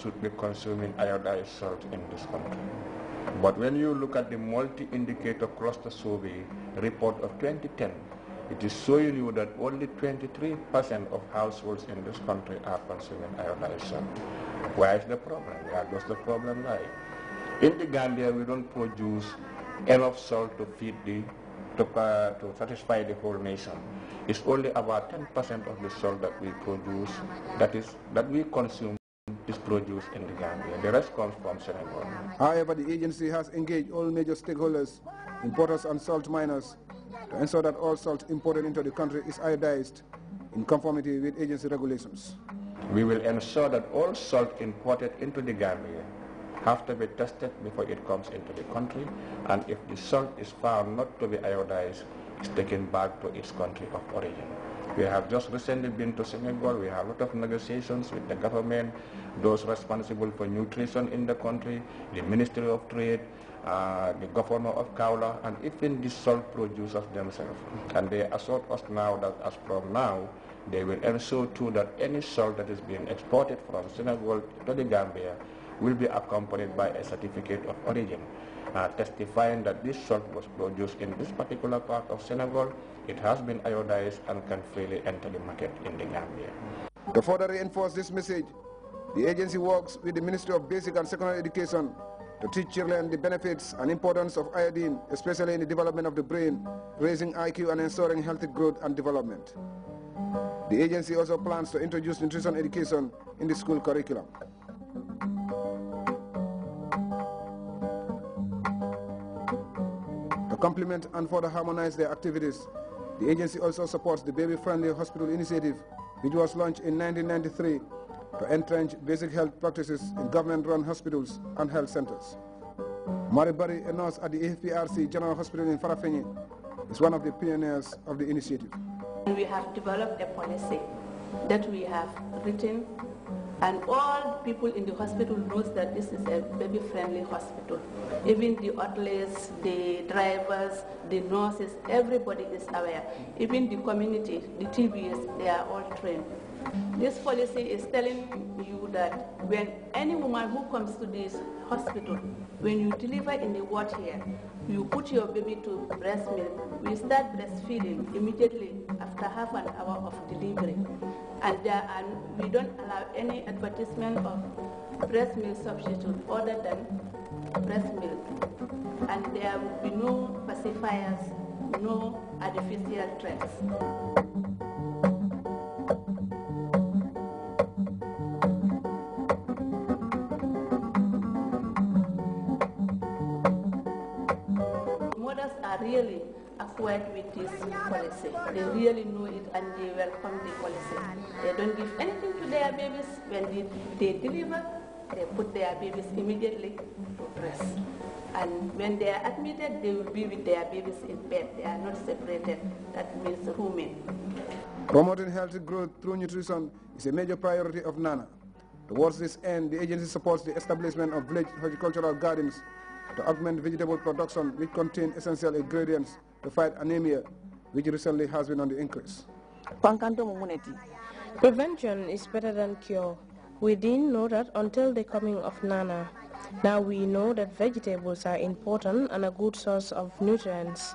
should be consuming iodized salt in this country. But when you look at the multi-indicator cluster survey report of 2010, it is showing you that only 23% of households in this country are consuming iodized salt. Where is the problem? Where does the problem lie? In the Gambia, we don't produce enough salt to feed to satisfy the whole nation. It's only about 10% of the salt that we produce, that we consume, is produced in the Gambia. The rest comes from Senegal. However, the agency has engaged all major stakeholders, importers and salt miners, to ensure that all salt imported into the country is iodized in conformity with agency regulations. We will ensure that all salt imported into the Gambia have to be tested before it comes into the country, and if the salt is found not to be iodized, it's taken back to its country of origin. We have just recently been to Senegal. We have a lot of negotiations with the government, those responsible for nutrition in the country, the Ministry of Trade, the governor of Kaula, and even the salt producers themselves. And they assure us now that as from now, they will ensure too that any salt that is being exported from Senegal to the Gambia will be accompanied by a certificate of origin, testifying that this salt was produced in this particular part of Senegal, it has been iodized and can freely enter the market in the Gambia. To further reinforce this message, the agency works with the Ministry of Basic and Secondary Education to teach children the benefits and importance of iodine, especially in the development of the brain, raising IQ and ensuring healthy growth and development. The agency also plans to introduce nutrition education in the school curriculum. To complement and further harmonize their activities, the agency also supports the Baby-Friendly Hospital Initiative, which was launched in 1993 to entrench basic health practices in government-run hospitals and health centers. Mary Barry, a nurse at the AFPRC General Hospital in Farafenni, is one of the pioneers of the initiative. We have developed a policy that we have written, and all people in the hospital knows that this is a baby-friendly hospital. Even the orderlies, the drivers, the nurses, everybody is aware. Even the community, the TBS, they are all trained. This policy is telling you that when any woman who comes to this hospital, when you deliver in the ward here, you put your baby to breast milk. We start breastfeeding immediately after half an hour of delivery. And we don't allow any advertisement of breast milk substitute other than breast milk. And there will be no pacifiers, no artificial threats. Mothers are really acquired with this policy. They really know it and they welcome the policy. They don't give anything to their babies. When they deliver, they put their babies immediately to breast. And when they are admitted, they will be with their babies in bed. They are not separated. That means rooming. Promoting healthy growth through nutrition is a major priority of NANA. Towards this end, the agency supports the establishment of village horticultural gardens to augment vegetable production, which contain essential ingredients to fight anemia, which recently has been on the increase. Prevention is better than cure. We didn't know that until the coming of Nana. Now we know that vegetables are important and a good source of nutrients.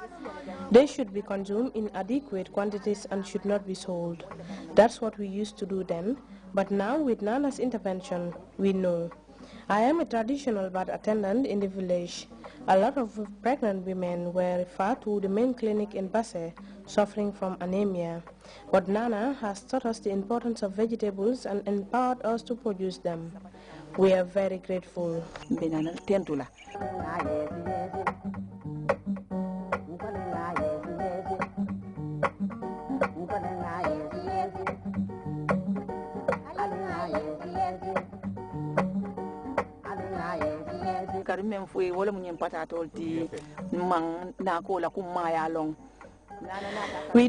They should be consumed in adequate quantities and should not be sold. That's what we used to do then, but now with Nana's intervention, we know. I am a traditional birth attendant in the village. A lot of pregnant women were referred to the main clinic in Basse, suffering from anemia. But Nana has taught us the importance of vegetables and empowered us to produce them. We are very grateful. We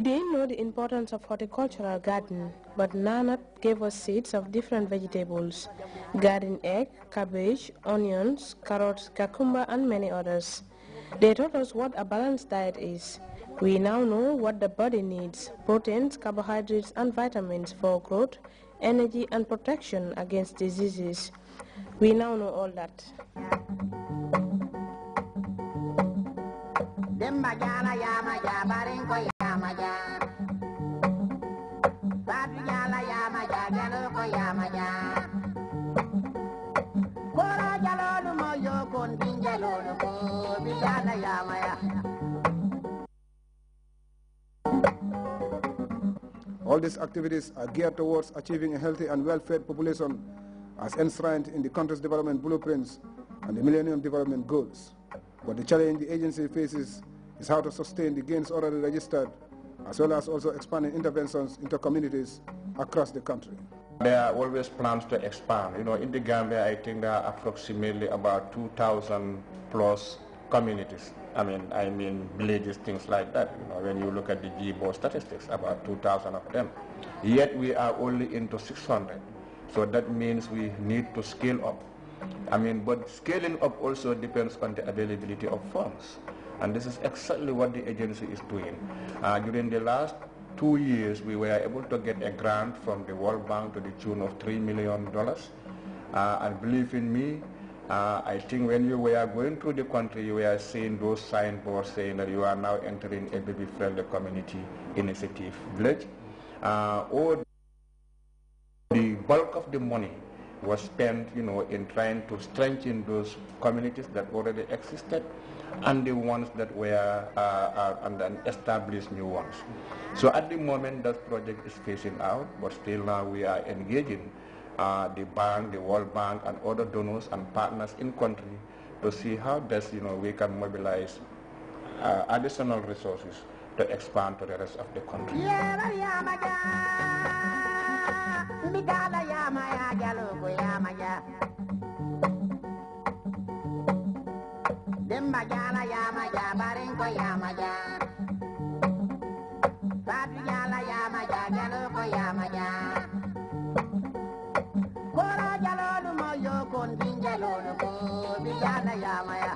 didn't know the importance of horticultural garden, but Nana gave us seeds of different vegetables, garden egg, cabbage, onions, carrots, cucumber, and many others. They taught us what a balanced diet is. We now know what the body needs: proteins, carbohydrates, and vitamins for growth, energy, and protection against diseases. We now know all that. All these activities are geared towards achieving a healthy and well-fed population as enshrined in the country's development blueprints and the Millennium Development Goals. But the challenge the agency faces is how to sustain the gains already registered, as well as also expanding interventions into communities across the country. There are always plans to expand. You know, in the Gambia, I think there are approximately about 2,000 plus communities. I mean villages, things like that. You know, when you look at the GBO statistics, about 2,000 of them. Yet we are only into 600. So that means we need to scale up. But scaling up also depends on the availability of funds. And this is exactly what the agency is doing. During the last 2 years, we were able to get a grant from the World Bank to the tune of $3 million. And believe in me, I think when you were going through the country, you were seeing those signboards saying that you are now entering a baby-friendly community initiative village. The bulk of the money was spent, in trying to strengthen those communities that already existed and the ones that were and then establish new ones. So at the moment, that project is phasing out, but still now we are engaging the bank, the World Bank, and other donors and partners in country to see how best we can mobilize additional resources to expand to the rest of the country. Kora jalolu mo yo kon tinjalo ko bi jala ya maya.